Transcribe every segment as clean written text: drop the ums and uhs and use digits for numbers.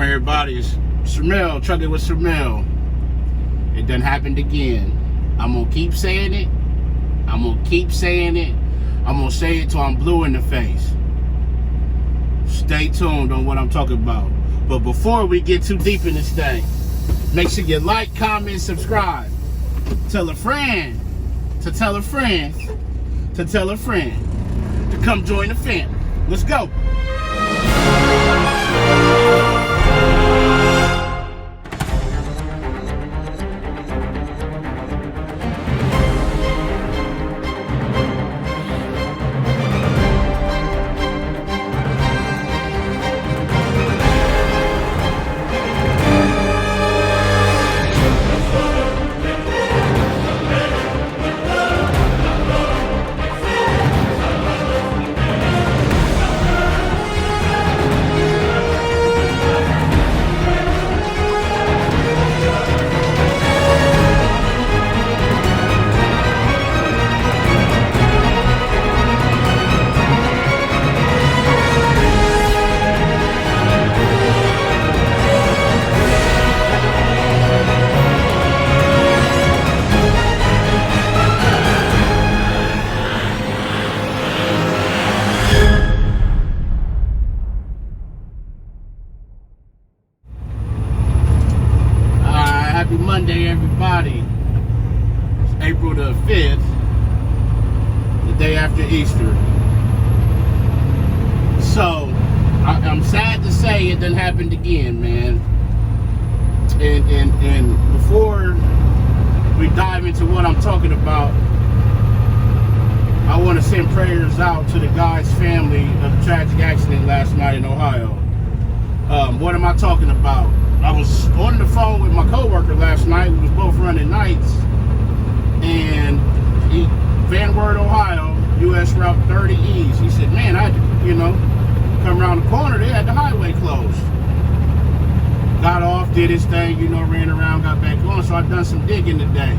morning, everybody. It's Shermel, Trucking with Shermel. It done happened again. I'm gonna keep saying it. I'm gonna keep saying it. I'm gonna say it till I'm blue in the face. Stay tuned on what I'm talking about. But before we get too deep in this thing, make sure you like, comment, subscribe. Tell a friend to tell a friend to tell a friend to come join the family. Let's go. Happy Monday, everybody. It's April the 5th, the day after Easter. So, I'm sad to say it done happened again, man. And before we dive into what I'm talking about, I want to send prayers out to the guy's family of the tragic accident last night in Ohio. What am I talking about? I was on the phone with my coworker last night. We was both running nights, and Van Wert, Ohio, US Route 30 East. He said, "Man, I, come around the corner. They had the highway closed." Got off, did his thing, ran around, got back on. So I done some digging today.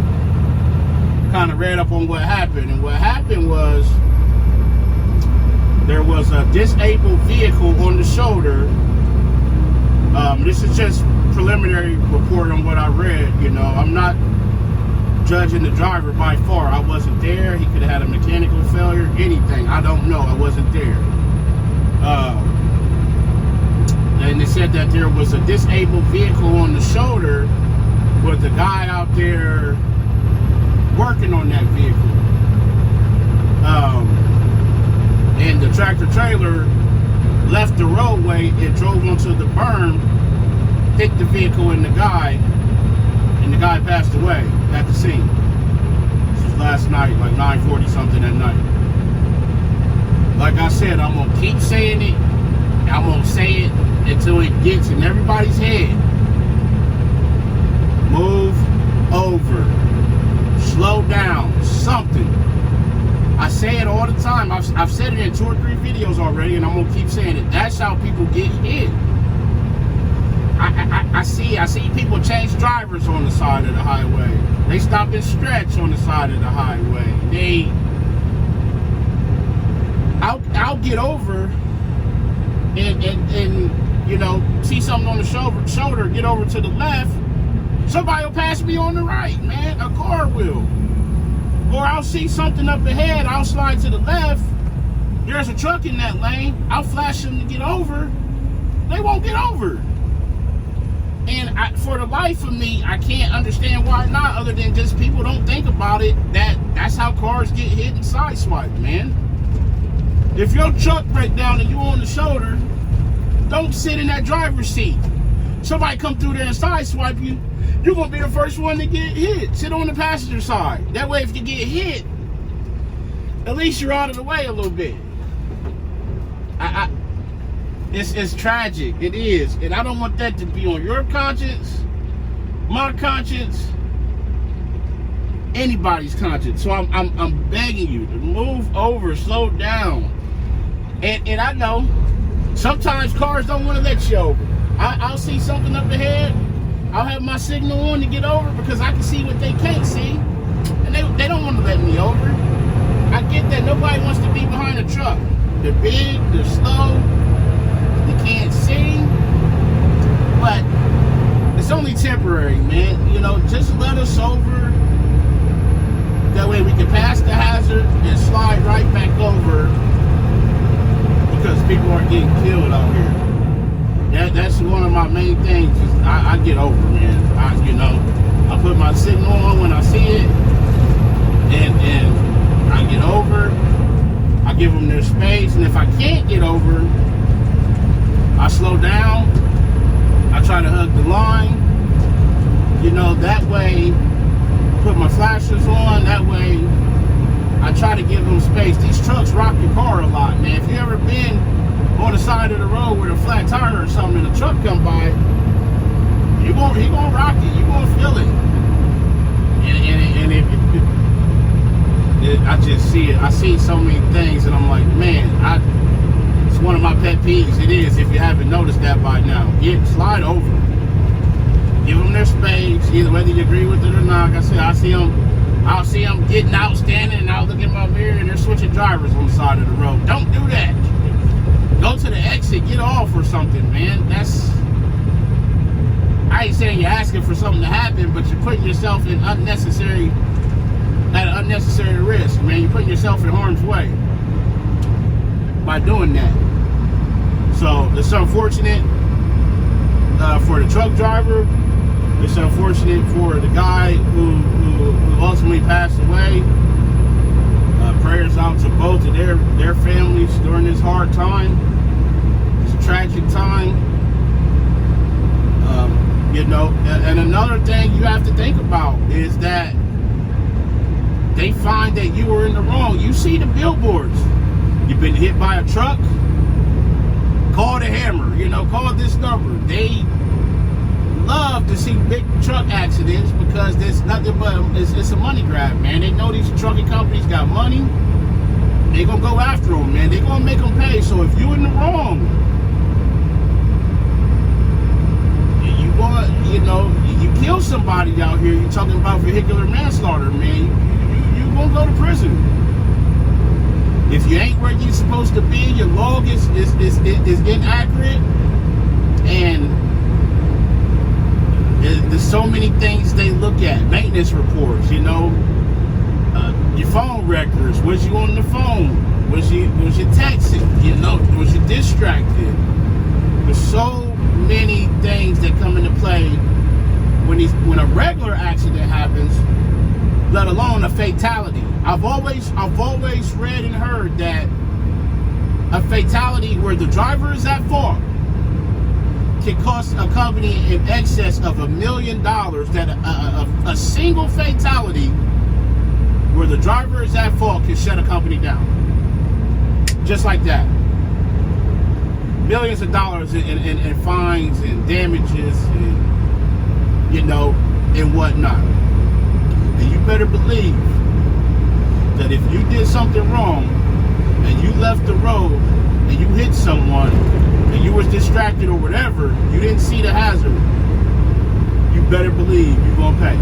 Kind of read up on what happened, and what happened was there was a disabled vehicle on the shoulder. This is just preliminary report on what I read. I'm not judging the driver by far. I wasn't there. He could have had a mechanical failure, anything. I don't know. I wasn't there. And they said that there was a disabled vehicle on the shoulder with a guy out there working on that vehicle. And the tractor trailer left the roadway and drove onto the berm, hit the vehicle and the guy passed away at the scene. This was last night, like 9:40 something at night. Like I said, I'm gonna keep saying it. I'm gonna say it until it gets in everybody's head. Move over. Slow down. Something. I say it all the time. I've said it in 2 or 3 videos already, and I'm gonna keep saying it. That's how people get hit. I see people change drivers on the side of the highway. They stop and stretch on the side of the highway. I'll get over and see something on the shoulder, get over to the left. Somebody will pass me on the right, man. A car will. Or I'll see something up ahead, I'll slide to the left. There's a truck in that lane. I'll flash them to get over. They won't get over. And for the life of me, I can't understand why not, other than just people don't think about it. That's how cars get hit and sideswiped, man. If your truck breaks down and you on the shoulder, don't sit in that driver's seat. Somebody come through there and sideswipe you, you're gonna be the first one to get hit. Sit on the passenger side. That way, if you get hit, at least you're out of the way a little bit. It's tragic. It is, and I don't want that to be on your conscience, my conscience, anybody's conscience. So I'm begging you to move over, slow down. And I know sometimes cars don't want to let you over. I'll see something up ahead. I'll have my signal on to get over because I can see what they can't see. And they don't want to let me over. I get that nobody wants to be behind a truck. They're big, they're slow, you can't see. necessary, man. You know, just let us over. That way we can pass the hazard and slide right back over, because people are getting killed out here. That's one of my main things. Is I get over, man. I put my signal on when I see it, and I get over. I give them their space, and if I can't get over, I slow down. I try to hug the line. You know, that way, put my flashers on. That way, I try to give them space. These trucks rock your car a lot, man. If you ever been on the side of the road with a flat tire or something, and a truck come by, he gonna rock it. You gonna feel it. I just see it. I see so many things, and I'm like, man, it's one of my pet peeves. It is, if you haven't noticed that by now. Slide over. Give them their space, either whether you agree with it or not. Like I said, I'll see them getting out, standing, and I'll look in my mirror, and they're switching drivers on the side of the road. Don't do that. Go to the exit, get off or something, man. I ain't saying you're asking for something to happen, but you're putting yourself at an unnecessary risk, man. You're putting yourself in harm's way by doing that. So it's unfortunate for the truck driver. It's unfortunate for the guy who ultimately passed away. Prayers out to both of their families during this hard time. It's a tragic time. You know, and another thing you have to think about is that they find that you were in the wrong. You see the billboards. You've been hit by a truck. Call the Hammer. You know, call this number. They love to see big truck accidents because there's nothing but it's a money grab, man. They know these trucking companies got money. They gonna go after them, man. They gonna make them pay. So if you in the wrong, you kill somebody out here. You're talking about vehicular manslaughter, man. You gonna go to prison. If you ain't where you're supposed to be, your log is inaccurate, and there's so many things they look at. Maintenance reports, you know, your phone records. Was you on the phone? Was you texting? You know, was you distracted? There's so many things that come into play when a regular accident happens, let alone a fatality. I've always read and heard that a fatality where the driver is at fault can cost a company in excess of $1 million. That a single fatality where the driver is at fault can shut a company down. Just like that. Millions of dollars in fines and damages and, you know, and whatnot. And you better believe that if you did something wrong and you left the road and you hit someone and you was distracted or whatever, you didn't see the hazard, you better believe you're gonna pay.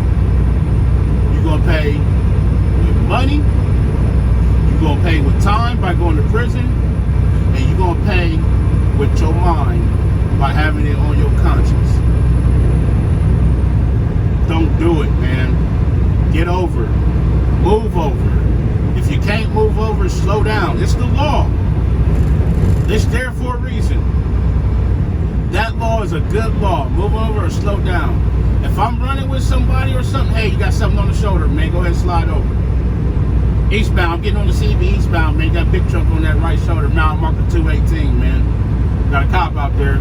You're gonna pay with money, you're gonna pay with time by going to prison, and you're gonna pay with your mind by having it on your conscience. Don't do it, man. Get over it. Move over it. If you can't move over, slow down. It's the law. It's there for a reason. That law is a good law. Move over or slow down. If I'm running with somebody or something, hey, you got something on the shoulder, man, go ahead and slide over. Eastbound, I'm getting on the CB eastbound, man. Got a big truck on that right shoulder, Mount Marker 218, man. Got a cop out there,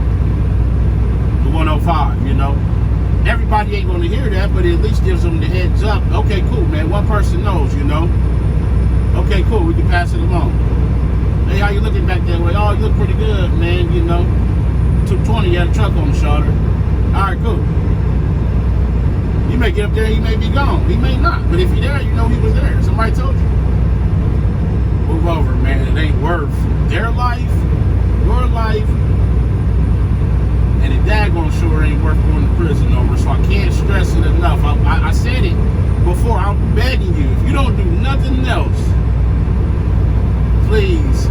the 105, you know. Everybody ain't gonna hear that, but it at least gives them the heads up. Okay, cool, man. One person knows, you know. Okay, cool, we can pass it along. Hey, how you looking back that way? Oh, you look pretty good, man, you know. 220, you had a truck on the shoulder. All right, cool. You may get up there, he may be gone. He may not, but if you're there, you know he was there. Somebody told you. Move over, man. It ain't worth their life, your life, and the daggone sure ain't worth going to prison over. So I can't stress it enough. I said it before. I'm begging you, if you don't do nothing else, please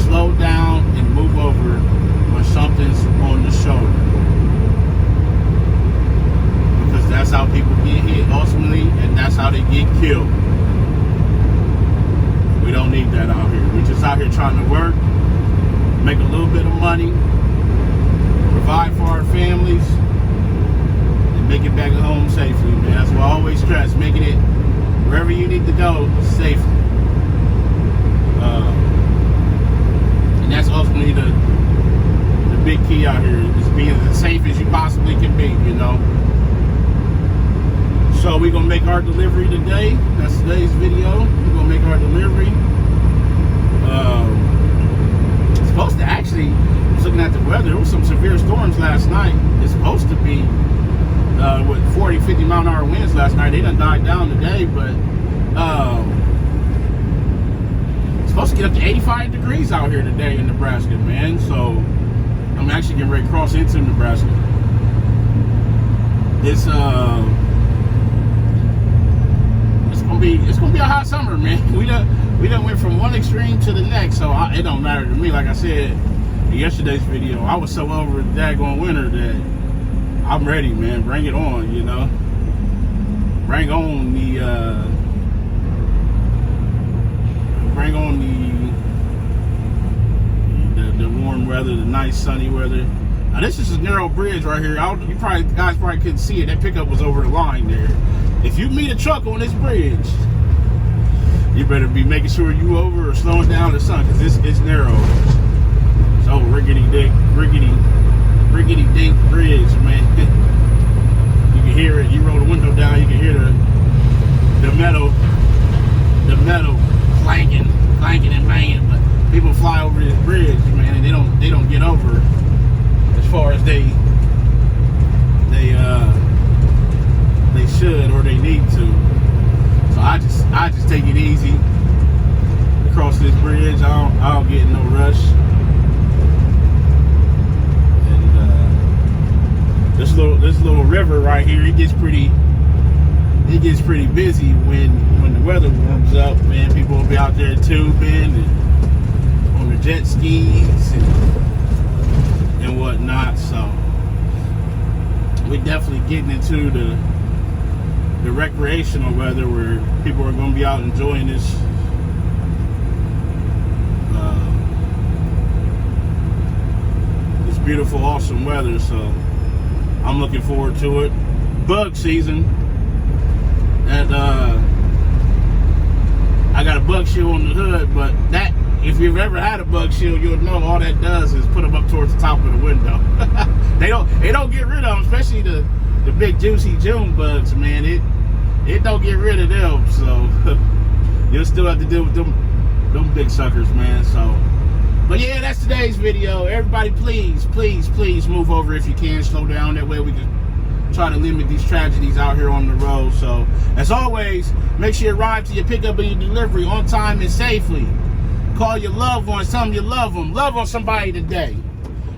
slow down and move over when something's on the shoulder. Because that's our families and make it back home safely, man. That's what I always stress, making it wherever you need to go safely. And that's ultimately the big key out here, is being as safe as you possibly can be, you know. So we're gonna make our delivery today. That's today's video. We're gonna make our delivery. It's supposed to actually, I was looking at the weather, there was some severe storms last night. It's supposed to be with 40, 50 mile an hour winds last night. They done died down today, but it's supposed to get up to 85 degrees out here today in Nebraska, man. So I'm actually getting ready to cross into Nebraska. It's gonna be a hot summer, man. We done went from one extreme to the next, so it don't matter to me. Like I said in yesterday's video, I was so over the daggone winter that I'm ready, man. Bring it on, you know. Bring on the warm weather, the nice sunny weather. Now this is a narrow bridge right here. You guys probably couldn't see it. That pickup was over the line there. If you meet a truck on this bridge, you better be making sure you over or slowing down the sun, because it's narrow. So rickety dink bridge, man. You can hear it. You roll the window down, you can hear the metal clanking and banging. But people fly over this bridge, man, and they don't get over as far as they should or they need to. So I just take it easy across this bridge. I don't get in no rush. And this little river right here, it gets pretty busy when the weather warms up, man. People will be out there tubing and on the jet skis and whatnot. So we're definitely getting into the recreational weather where people are going to be out enjoying this this beautiful, awesome weather. So I'm looking forward to it. Bug season. And I got a bug shield on the hood, but that, if you've ever had a bug shield, you'll know all that does is put them up towards the top of the window. They don't get rid of them, especially the big juicy June bugs, man. It don't get rid of them, so you'll still have to deal with them big suckers, man. So, but yeah, that's today's video. Everybody, please move over if you can. Slow down, that way we can try to limit these tragedies out here on the road. So, as always, make sure you arrive to your pickup and your delivery on time and safely. Call your loved ones, tell them you love them. Love on somebody today.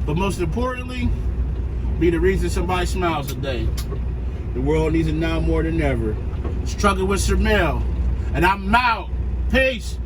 But most importantly, be the reason somebody smiles today. The world needs it now more than ever. Struggle with Sir Mel. And I'm out. Peace.